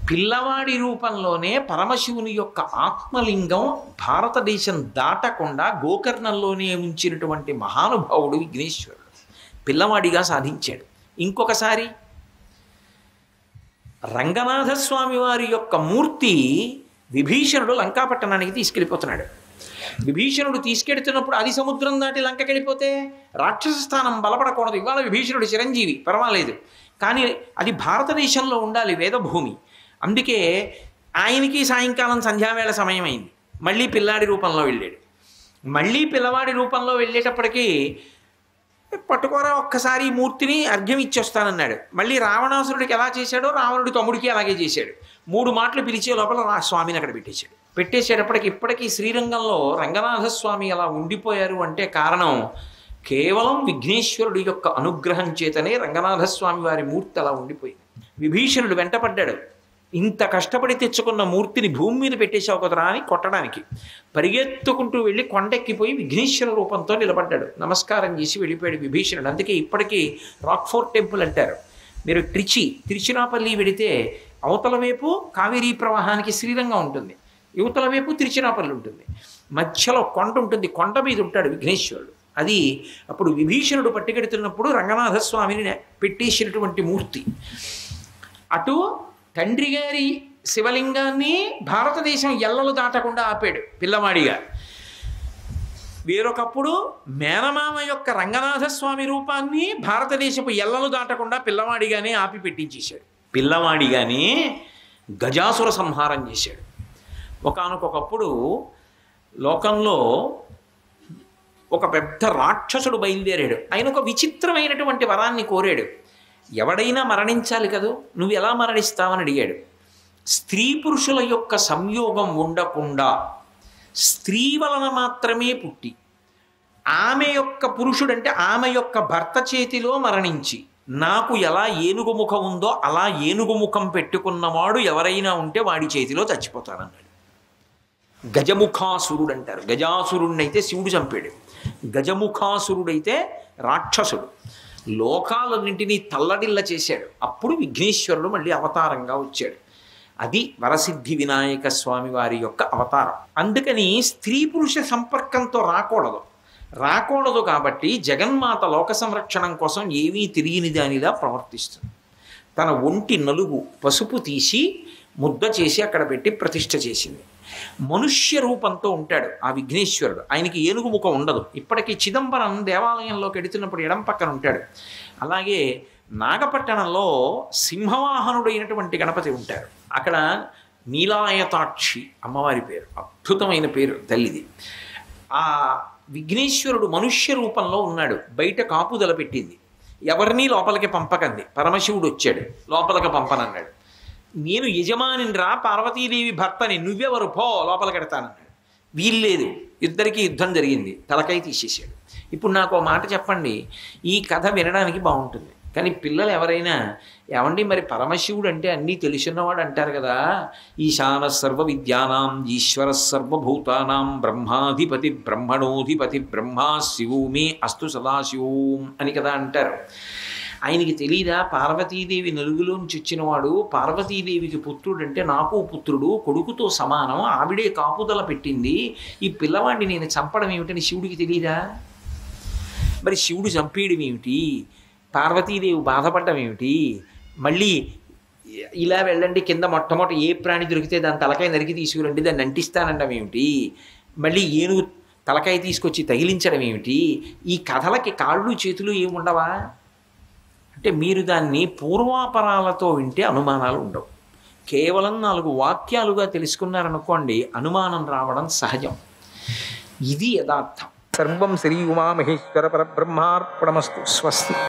పిల్లవాడి రూపంలోనే పరమశివుని యొక్క ఆత్మలింగం భారతదేశం దాటకుండా గోకర్ణంలోనే ఉంచినటువంటి మహానుభావుడు విఘ్నేశ్వరుడు పిల్లవాడిగా సాధించాడు. ఇంకొకసారి రంగనాథస్వామి వారి యొక్క మూర్తి విభీషణుడు లంకాపట్టణానికి తీసుకెళ్ళిపోతున్నాడు. విభీషణుడు తీసుకెడుతున్నప్పుడు అది సముద్రం దాటి లంకకెళ్ళిపోతే రాక్షస స్థానం బలపడకూడదు. ఇవాళ విభీషణుడు చిరంజీవి, పర్వాలేదు, కానీ అది భారతదేశంలో ఉండాలి, వేదభూమి. అందుకే ఆయనకి సాయంకాలం సంధ్యావేళ సమయం అయింది. మళ్ళీ పిల్లాడి రూపంలో వెళ్ళాడు. మళ్ళీ పిల్లవాడి రూపంలో వెళ్ళేటప్పటికీ పట్టుకోరా ఒక్కసారి ఈ మూర్తిని అర్ఘ్యం ఇచ్చొస్తానన్నాడు. మళ్ళీ రావణాసురుడికి ఎలా చేశాడో రావణుడి తమ్ముడికి అలాగే చేశాడు. 3 మాటలు పిలిచే లోపల స్వామిని అక్కడ పెట్టేశాడు. పెట్టేసేటప్పటికి ఇప్పటికీ శ్రీరంగంలో రంగనాథస్వామి అలా ఉండిపోయారు అంటే కారణం కేవలం విఘ్నేశ్వరుడి యొక్క అనుగ్రహం చేతనే రంగనాథస్వామి వారి మూర్తి అలా ఉండిపోయింది. విభీషణుడు వెంటపడ్డాడు. ఇంత కష్టపడి తెచ్చుకున్న మూర్తిని భూమి మీద పెట్టేశావు కదరా అని కొట్టడానికి పరిగెత్తుకుంటూ వెళ్ళి కొండెక్కిపోయి విఘ్నేశ్వర రూపంతో నిలబడ్డాడు. నమస్కారం చేసి వెళ్ళిపోయాడు విభీషణుడు. అందుకే ఇప్పటికీ రాక్ఫోర్ట్ టెంపుల్ అంటారు. మీరు తిరుచినాపల్లి వెడితే అవతల వైపు కావేరీ ప్రవాహానికి శ్రీరంగం ఉంటుంది, యువతల వైపు తిరుచినాపల్లి ఉంటుంది, మధ్యలో కొండ ఉంటుంది, కొండ మీద ఉంటాడు విఘ్నేశ్వరుడు. అది అప్పుడు విభీషణుడు పట్టుకెడుతున్నప్పుడు రంగనాథస్వామిని పెట్టేసినటువంటి మూర్తి. అటు తండ్రి గారి శివలింగాన్ని భారతదేశం ఎల్లలు దాటకుండా ఆపాడు పిల్లవాడిగా. వేరొకప్పుడు మేనమామ యొక్క రంగనాథస్వామి రూపాన్ని భారతదేశపు ఎల్లలు దాటకుండా పిల్లవాడిగానే ఆపి పెట్టించేశాడు. పిల్లవాడిగానే గజాసుర సంహారం చేశాడు. ఒకానొకప్పుడు లోకంలో ఒక పెద్ద రాక్షసుడు బయలుదేరాడు. ఆయన ఒక విచిత్రమైనటువంటి వరాన్ని కోరాడు. ఎవడైనా మరణించాలి కదూ, నువ్వు ఎలా మరణిస్తావని అడిగాడు. స్త్రీ పురుషుల యొక్క సంయోగం ఉండకుండా స్త్రీ వలన మాత్రమే పుట్టి ఆమె యొక్క పురుషుడంటే ఆమె యొక్క భర్త చేతిలో మరణించి నాకు ఎలా ఏనుగు ముఖం ఉందో అలా ఏనుగు ముఖం పెట్టుకున్నవాడు ఎవరైనా ఉంటే వాడి చేతిలో చచ్చిపోతానన్నాడు. గజముఖాసురుడు అంటారు. గజాసురుడినైతే శివుడు చంపాడు, గజముఖాసురుడైతే రాక్షసుడు. లోకాలన్నింటినీ తల్లడిల్ల చేశాడు. అప్పుడు విఘ్నేశ్వరుడు మళ్ళీ అవతారంగా వచ్చాడు. అది వరసిద్ధి వినాయక స్వామి వారి యొక్క అవతారం. అందుకని స్త్రీ పురుష సంపర్కంతో రాకూడదు కాబట్టి జగన్మాత లోక సంరక్షణం కోసం ఏమీ తెలియని దానిలా ప్రవర్తిస్తుంది. తన ఒంటి నలుగు పసుపు తీసి ముద్ద చేసి అక్కడ పెట్టి ప్రతిష్ఠ చేసింది. మనుష్య రూపంతో ఉంటాడు ఆ విఘ్నేశ్వరుడు. ఆయనకి ఏనుగు ముఖం ఉండదు. ఇప్పటికీ చిదంబరం దేవాలయంలోకి ఎడుతున్నప్పుడు ఎడం పక్కన ఉంటాడు. అలాగే నాగపట్టణంలో సింహవాహనుడైనటువంటి గణపతి ఉంటారు. అక్కడ నీలాయతాక్షి అమ్మవారి పేరు, అద్భుతమైన పేరు తల్లిది. ఆ విఘ్నేశ్వరుడు మనుష్య రూపంలో ఉన్నాడు. బయట కాపుదల పెట్టింది, ఎవరినీ లోపలికి పంపకంది. పరమశివుడు వచ్చాడు, లోపలికి పంపనన్నాడు. నేను యజమానిని రా, పార్వతీదేవి భర్తని, నువ్వెవరు పో లోపలికి ఎడతానన్నాడు. వీల్లేదు, ఇద్దరికీ యుద్ధం జరిగింది, తలకాయ తీసేసాడు. ఇప్పుడు నాకు ఒక మాట చెప్పండి, ఈ కథ వినడానికి బాగుంటుంది, కానీ పిల్లలు ఎవరైనా ఏమండి మరి పరమశివుడు అంటే అన్నీ తెలుసున్నవాడు అంటారు కదా, ఈశాన సర్వ విద్యానాం ఈశ్వర సర్వభూతానాం బ్రహ్మాధిపతి బ్రహ్మణోధిపతి బ్రహ్మా శివోమి అస్తు సదాశివోం అని కదా అంటారు. ఆయనకి తెలీదా పార్వతీదేవి నలుగులోంచి వచ్చినవాడు, పార్వతీదేవికి పుత్రుడు అంటే నాకు పుత్రుడు, కొడుకుతో సమానం, ఆవిడే కాపుదల పెట్టింది, ఈ పిల్లవాడిని నేను చంపడం ఏమిటని శివుడికి తెలీదా? మరి శివుడు చంపేయడం ఏమిటి, పార్వతీదేవి బాధపడడం ఏమిటి, మళ్ళీ ఇలా వెళ్ళండి కింద మొట్టమొదటి ఏ ప్రాణి దొరికితే దాని తలకాయ నరికి తీసుకురండి దాన్ని అంటిస్తానడం ఏమిటి, మళ్ళీ ఏనుగు తలకాయ తీసుకొచ్చి తగిలించడం ఏమిటి, ఈ కథలకి కాళ్ళు చేతులు ఏముండవా? అంటే మీరు దాన్ని పూర్వాపరాలతో వింటే అనుమానాలు ఉండవు. కేవలం 4 వాక్యాలుగా తెలుసుకున్నారనుకోండి, అనుమానం రావడం సహజం. ఇది యథార్థం. సర్వం శ్రీ ఉమామహేశ్వర పరబ్రహ్మార్పణమస్తు. స్వస్తి.